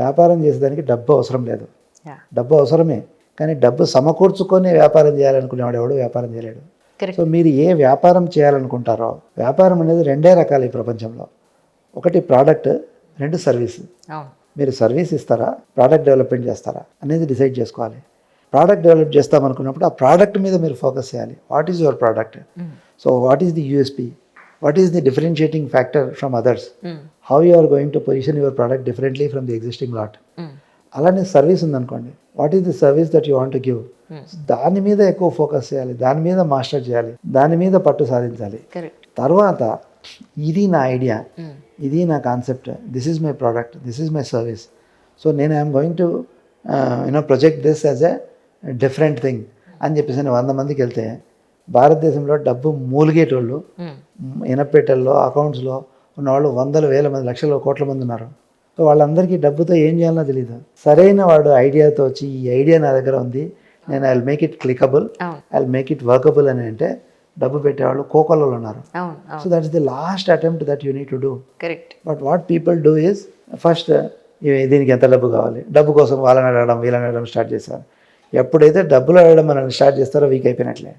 వ్యాపారం చేసేదానికి డబ్బు అవసరం లేదు. Yeah. డబ్బు అవసరమే, కానీ డబ్బు సమకూర్చుకొని వ్యాపారం చేయాలనుకునేవాడు ఎవడు వ్యాపారం చేయలేడు. Correct. సో మీరు ఏ వ్యాపారం చేయాలనుకుంటారో, వ్యాపారం అనేది రెండే రకాలు ఈ ప్రపంచంలో. ఒకటి ప్రోడక్ట్, రెండు సర్వీస్. అవును. మీరు సర్వీస్ ఇస్తారా, ప్రోడక్ట్ డెవలప్మెంట్ చేస్తారా అనేది డిసైడ్ చేసుకోవాలి. ప్రోడక్ట్ డెవలప్ చేస్తామనుకున్నప్పుడు ఆ ప్రోడక్ట్ మీద మీరు ఫోకస్ చేయాలి. What is your product? So what is the USP? What is the differentiating factor from others? How you are going to position your product differently from the existing lot? అలానే service ఉందనుకోండి, what is the service that you want to give? దాని మీద ఎక్కువ focus చేయాలి, దాని మీద master చేయాలి, దాని మీద పట్టు సాధించాలి. కరెక్ట్. తర్వాత ఇది నా ఐడియా, ఇది నా concept, this is my product, this is my service. So నేను I'm going to project this as a different thing అని చెప్పేసి 100 మందికి వెళ్తే, భారతదేశంలో డబ్బు మూలిగేటోళ్ళు, ఇనపెట్టెల్లో అకౌంట్స్లో ఉన్నవాళ్ళు వందల వేల మంది, లక్షల కోట్ల మంది ఉన్నారు. సో వాళ్ళందరికీ డబ్బుతో ఏం చేయాలనో తెలియదు. సరైన వాడు ఐడియాతో వచ్చి, ఈ ఐడియా నా దగ్గర ఉంది, నేను I will make it clickable, I will make it workable అని అంటే డబ్బు పెట్టేవాళ్ళు కోకొల్లలు ఉన్నారు. So that is the last attempt that you need to do. Correct. But what people do is first దీనికి ఎంత డబ్బు కావాలి, డబ్బు కోసం వాళ్ళని అడగడం వీళ్ళని అడగడం స్టార్ట్ చేస్తారు. ఎప్పుడైతే డబ్బులు అడగడం మనం స్టార్ట్ చేస్తారో వీక్ అయిపోయినట్లే.